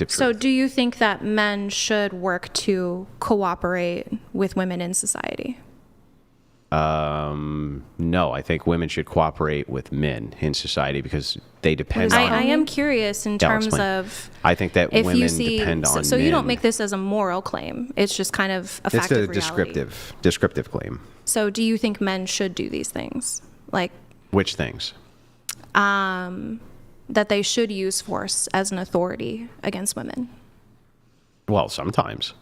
So do you think that men should work to cooperate with women in society? No, I think women should cooperate with men in society because they depend on... I am curious in terms of... I think that if women you see, depend on so men. you don't make this as a moral claim. It's just kind of a fact of reality. It's a descriptive claim. So do you think men should do these things? Like... Which things? That they should use force as an authority against women. Well, sometimes.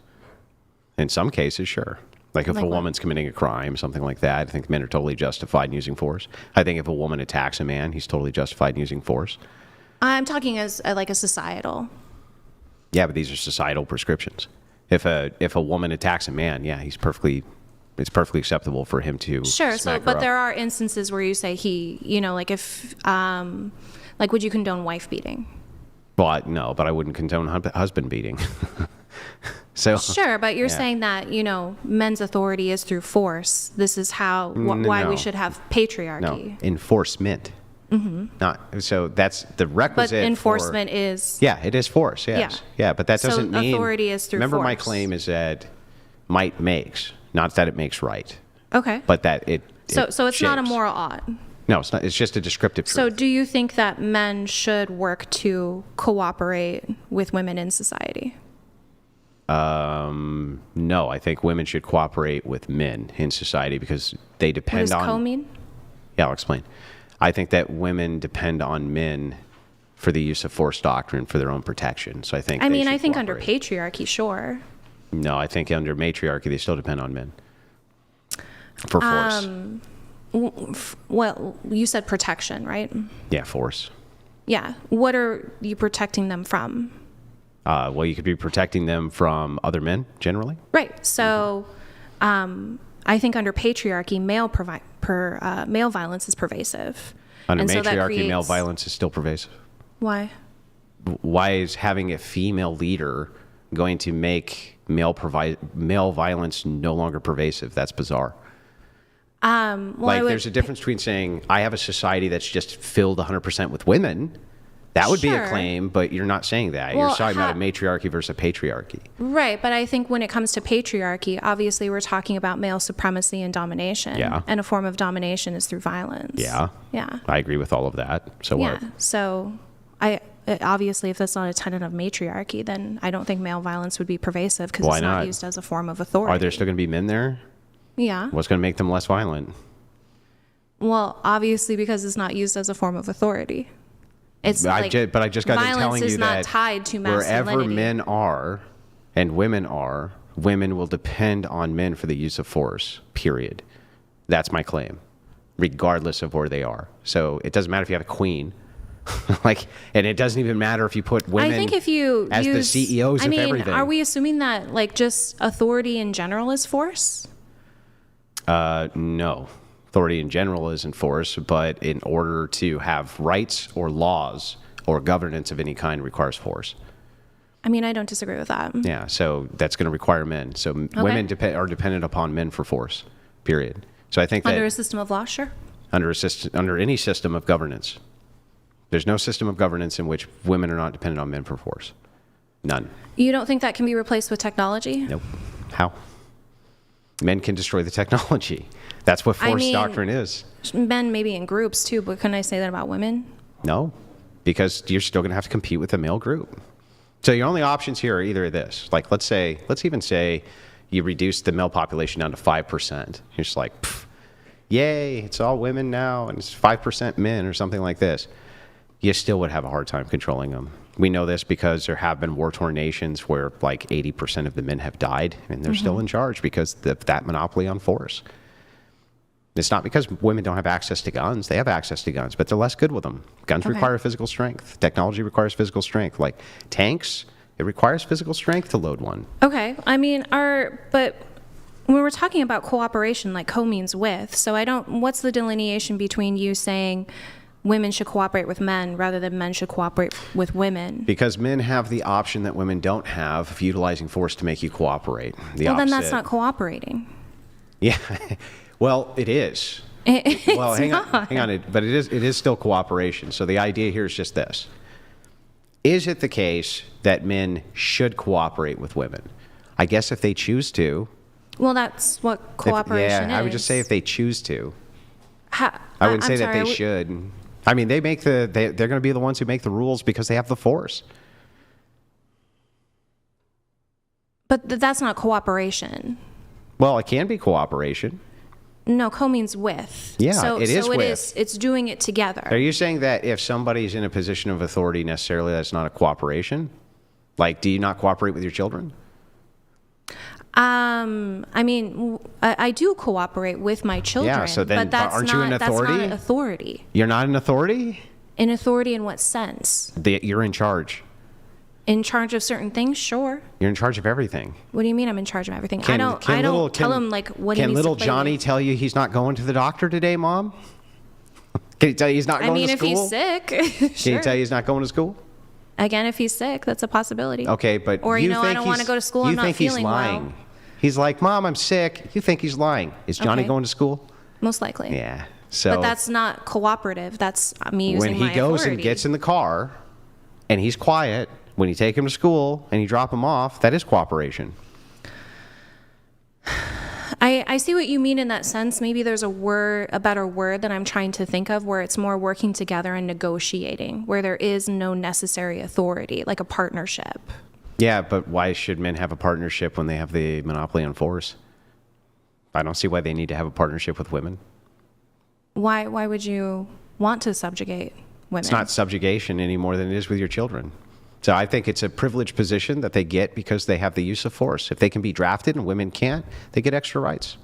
In some cases, sure. Like if a woman's committing a crime, something like that, I think men are totally justified in using force. I think if a woman attacks a man, he's totally justified in using force. I'm talking as like a societal. Yeah, but these are societal prescriptions. If a woman attacks a man, yeah, it's perfectly acceptable for him to smack her but up. there are instances where you say like if like would you condone wife beating? Well, no, but I wouldn't condone husband beating. So sure, but you're saying that men's authority is through force. This is how why we should have patriarchy. No, enforcement. Mm-hmm. Not so. That's the requisite. But enforcement is. Yeah, it is force. Yes. Yeah, but that doesn't mean authority is through. Remember, force. my claim is that might makes, not that it makes right. Okay. But that it. So it's shapes. not a moral ought. No, it's not. It's just a descriptive truth. So do you think that men should work to cooperate with women in society? No, I think women should cooperate with men in society because they depend on... What does co mean? Yeah, I'll explain. I think that women depend on men for the use of force doctrine for their own protection. So I think I think under patriarchy, sure. No, I think under matriarchy, they still depend on men for force. Well, you said protection, right? Yeah, force. Yeah. What are you protecting them from? Well, you could be protecting them from other men, generally. Right. So I think under patriarchy, male violence is pervasive. Under matriarchy, male violence is still pervasive. Why? Why is having a female leader going to make male violence no longer pervasive? That's bizarre. There's a difference between saying, I have a society that's just filled 100% with women. That would be a claim, but you're not saying that. You're talking about a matriarchy versus a patriarchy. Right, but I think when it comes to patriarchy, obviously we're talking about male supremacy and domination. Yeah. And a form of domination is through violence. Yeah. Yeah. I agree with all of that. So what? Yeah. So obviously if that's not a tenet of matriarchy, then I don't think male violence would be pervasive because it's not used as a form of authority. Are there still going to be men there? Yeah. What's going to make them less violent? Well, obviously because it's not used as a form of authority. But I just got to telling you that not tied to masculinity. Wherever men are and women are, women will depend on men for the use of force, period. That's my claim, regardless of where they are. So it doesn't matter if you have a queen, and it doesn't even matter if you put women as the CEOs of everything. Are we assuming that just authority in general is force? No. Authority in general is in force, but in order to have rights or laws or governance of any kind requires force. I don't disagree with that. Yeah, so that's going to require men. So women are dependent upon men for force, period. So I think that... Under a system of law, sure. Under any system of governance. There's no system of governance in which women are not dependent on men for force. None. You don't think that can be replaced with technology? Nope. How? Men can destroy the technology. That's what force doctrine is. Men maybe in groups too, but couldn't I say that about women? No, because you're still going to have to compete with a male group. So your only options here are either this. Let's even say you reduce the male population down to 5%. You're just like, yay, it's all women now, and it's 5% men or something like this. You still would have a hard time controlling them. We know this because there have been war-torn nations where 80% of the men have died, and they're still in charge because of that monopoly on force. It's not because women don't have access to guns. They have access to guns, but they're less good with them. Guns require physical strength. Technology requires physical strength. Like tanks, it requires physical strength to load one. Okay. But when we're talking about cooperation, co means with. So what's the delineation between you saying women should cooperate with men rather than men should cooperate with women? Because men have the option that women don't have of utilizing force to make you cooperate. Then that's not cooperating. Yeah. Well, it is. Hang on. But it is still cooperation. So the idea here is just this. is it the case that men should cooperate with women? I guess if they choose to. Well, that's what cooperation is. Yeah, I would just say if they choose to. I wouldn't say that they should. I mean, they're going to be the ones who make the rules because they have the force. But that's not cooperation. Well, it can be cooperation. No, co means with. Yeah, it is with. It's doing it together. Are you saying that if somebody's in a position of authority, necessarily that's not a cooperation? Like, do you not cooperate with your children? I mean, I do cooperate with my children. Yeah, so then but that's aren't you an authority? That's not an authority. You're not an authority? An authority in what sense? You're in charge. In charge of certain things, sure. You're in charge of everything. What do you mean I'm in charge of everything? I don't tell him like what he needs to play. Can little Johnny tell you he's not going to the doctor today, Mom? Can he tell you he's not going to school? I mean, if he's sick, sure. Can he tell you he's not going to school? Again, if he's sick, that's a possibility. Okay, but or I don't want to go to school. I'm not feeling lying. well. He's like, Mom, I'm sick. You think he's lying? Is Johnny going to school? Most likely. Yeah. So, but that's not cooperative. That's me using my when he goes authority. And gets in the car, and he's quiet. When you take him to school and you drop him off, that is cooperation. I see what you mean in that sense. Maybe there's a better word that I'm trying to think of, where it's more working together and negotiating, where there is no necessary authority, like a partnership. Yeah, but why should men have a partnership when they have the monopoly on force? I don't see why they need to have a partnership with women. Why would you want to subjugate women? It's not subjugation any more than it is with your children. So I think it's a privileged position that they get because they have the use of force. If they can be drafted and women can't, they get extra rights.